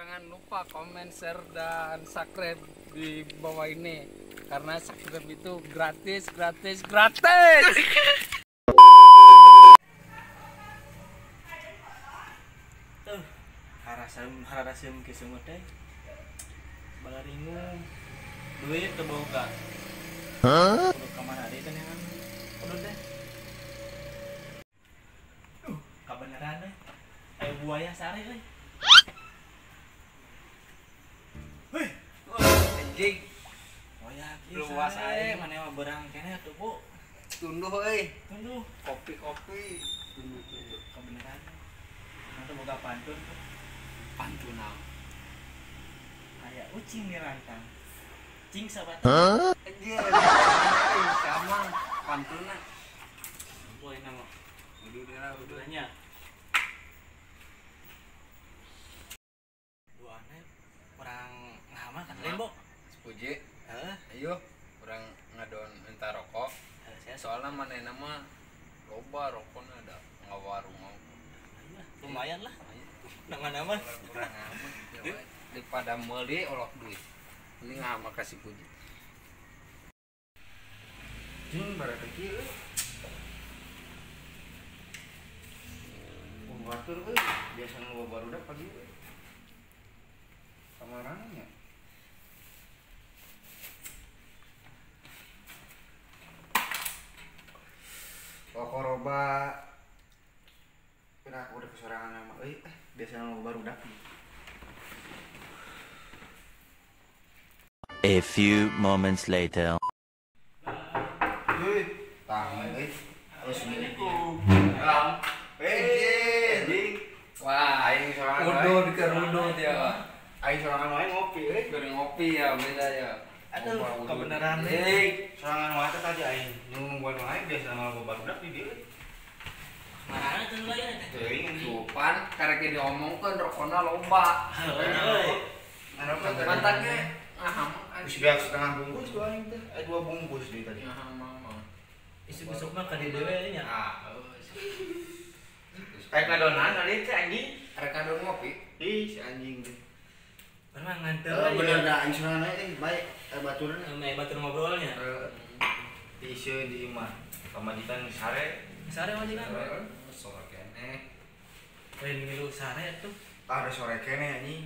Jangan lupa komen, share, dan subscribe di bawah ini. Karena subscribe itu gratis. Harasem kesemut teh balaringu duit teu boga. Kudu ka mana deui teh neangan kudu teh. Kabeneran teh aya buaya sare euy. Heuh, Anjing, buaya kieu luas sare aing. maneh mah beurang keneh atuh, Bu. tunduh euy. Tunduh, Kopi. tunduh kabeneran. Nanti boga pantun Pantunang. kayak ucing di rantang. Cing sahabat. Anjir. Sama pantuna. Boy nama. Udah. Hanya. Duane orang ngama kan lembo. Sepuji. Heeh. Ayo, orang ngadon minta rokok. Saya Soalnya mana nama loba rokoknya ada ngawarung mau. lumayan lah. Nama-nama. Kurang amat. Daripada meuli olok duit. Ini ngama kasih puji. Jing bara kecil batur euy biasa nu barudak pagi euy samarannya kokoroba kira udah kesorangan nama euy biasa nu barudak. A few moments later. Tangan euy terus gini Anjing. Wah, aing sorangan. Udud dia. aing sorangan wae ngopi euy Goreng ngopi ya, beda ya. Aduh, kebenaran nih. sorangan wae teh tadi aing nungguan wae biasa nama barudak di dieu Mana tuh lain teh? teuing Supan karek diomongkeun rokona loba. Mantaknya ngaham. Wis beak setengah bungkus tuh aing teh 2 bungkus deui tadi Ngaham mah. Isuk-isuk mah ka di dewe nya. kayak ngadonan tadi teh anjing Karek adon ngopi. ih si anjing teh Pernah nganter bener dah aing sorangan baik baturan batur ngobrolnya. di ieu di imah pamajikan sare Sare majikan. Sore keneh. Lain milu sare tuh. ada sore keneh anjing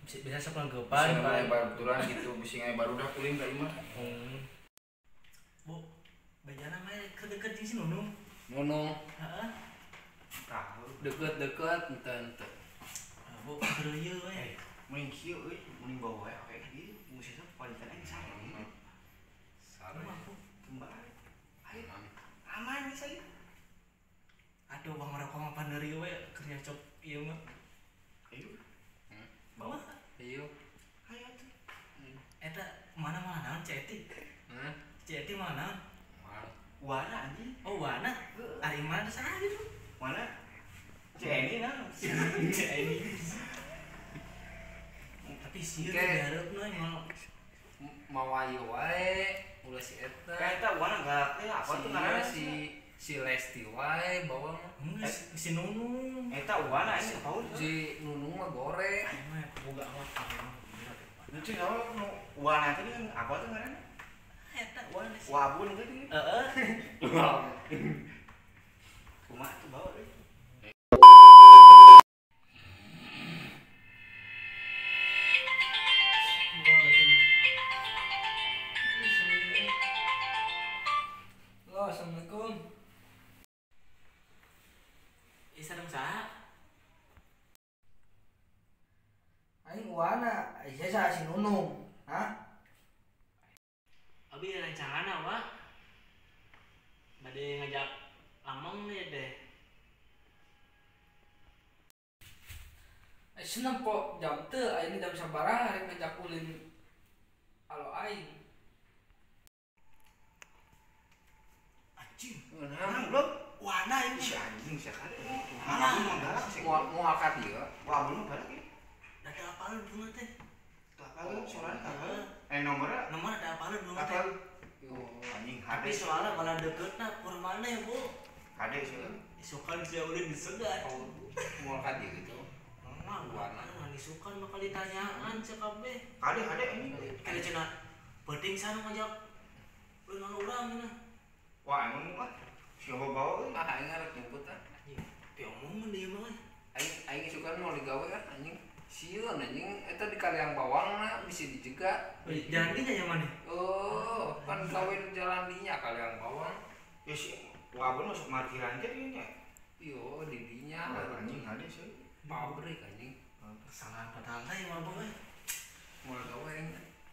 Bisa Bisa sepanggepan namanya baturan gitu bisi ngai barudak kuling ka imah Bu, bejana mah deket di sini Nunung. Nunung Heeh. deket ente. Bu, kereu we. mending kieu euy mending bawa wae kayak kieu musisna palitan aing sare Sare. kembar ayo Aman. aman saya Aduh, bang rokok mah panderi we kerja cok ieu mah. ayo Bawa. Iyo. ayo tuh Eta mana naon Ceti? Hah? Ceti mana? Mal. warna anjing Oh, Wana. Ari mana sana gitu? mana ini nah Ini. Tapi sieun Oke. dihareup mau Mawayu wae ulah si eta. kayak eta warna galak teh apa tuh ngaranna si Lesti wae bawang. si Nunung. eta warna ini tahu Si Nunung mah goreng. Mah boga awak. itu tahu nu warna tadi kan apa tuh ngaranna Eta Wana sih. wabun tadi Heeh. kumaha tuh bawa euy Halo, assalamualaikum. Sareng saha? Aing Wana, saya si Nunung. Hah? Abi rancangan apa? Bade ngajak Amang nih deh. Seneng po jam teu aing jam sabaraha rek ngajak ulin alo aing. anjing Nah, belum warna ini si anjing sekali mana pun mah galak sih mau akad ieu. wabun mah galak ya Ada apalan dulu teh? kapal soalnya kapal nomornya Nomor ada apalan dulu teh? kapal anjing Tapi hade soalnya malah deketna kur mana ya, Bu? hade sih Isokan si ulin disegat. Mau akad ieu gitu. Mah Warna. warna suka bakal ditanyaan cekabe. Ada ini. Kayak cina penting sana ngajak dengan orang gitu. Wah, emang mah siapa bawa? Aing harus jemput ah. Piomong dia mah. Aing suka mau digawe kan anjing. Sieun anjing eta di kaliang bawangna bisa dijegat. Jalan dinya yang mana? Oh, kan gawe jalan dinya kaliang bawang. Ya sih, wabun masuk parkiran aja ini. Yo di dinya Anjing ada sih. pabrik anjing. Kesalahan padahal ya mabok eh. Mau gawe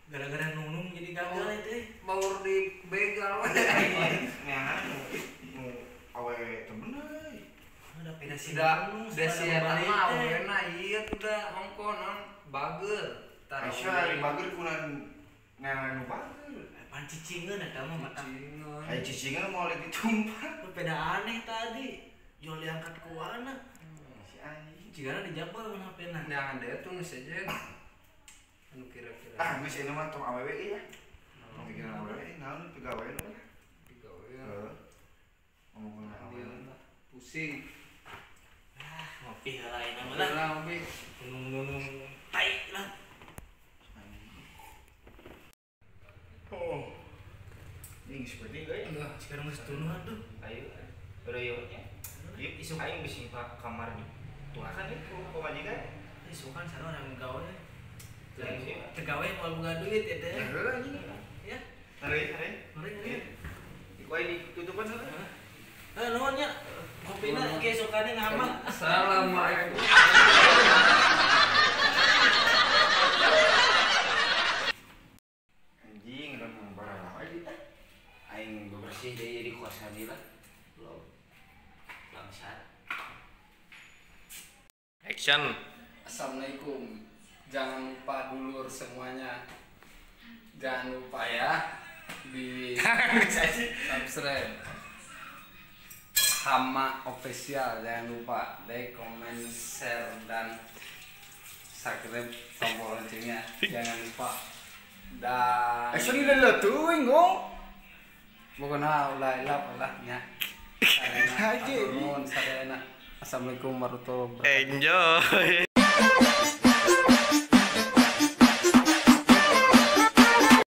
Gara-gara nunung jadi gagal itu. baur di begal we. Neangan nu awe teu bener. Ada pindah sih. Desi eta mah awena ieu udah ongkonon bager. Aisyah di bager kunan neangan nu bager. Pan cicingeun eta mah mata. Cingeun. Ai cicingan mau lagi tumpah. Beda aneh tadi. Jual diangkat ke warna. Si anjing. Jigana dijabal mun HP-na. Jangan deh tuh saja. Anu kira-kira. Ah, geus ini mah tong awewe ieu ya. Pikiran awewe naon pegawai nu. Digawe. Heeh. Ngomongin awewe. Pusing. Ngopi lain nama lah. Lah oke. Nunung tai lah. Oh. Ini seperti guys. Sekarang geus tunuhan tuh. Ayo. Reyonya. Yuk, isu aing bisi pak kamar di. Tuakan itu pemajikan. Isukan sarua orang gawe. Ya, sih. Tegawe mau boga duit ya teh. Heeh anjing. Ya. Hari. Mari. Ikuai ditutupan heeh. Nuhun nya. Kopina keesokane ngambak. Assalamualaikum. Anjing udah barang aja. Aing bebersih deui di kosan ieu lah. Belum. Bangsat. Action. Assalamualaikum. Jangan lupa dulur semuanya. Jangan lupa ya di subscribe Hama Official. Jangan lupa like, comment, share dan subscribe tombol loncengnya. Jangan lupa. Dan Action udah lo tuh ngong. pokoknya ulahnya. Assalamualaikum warahmatullahi wabarakatuh. Enjoy.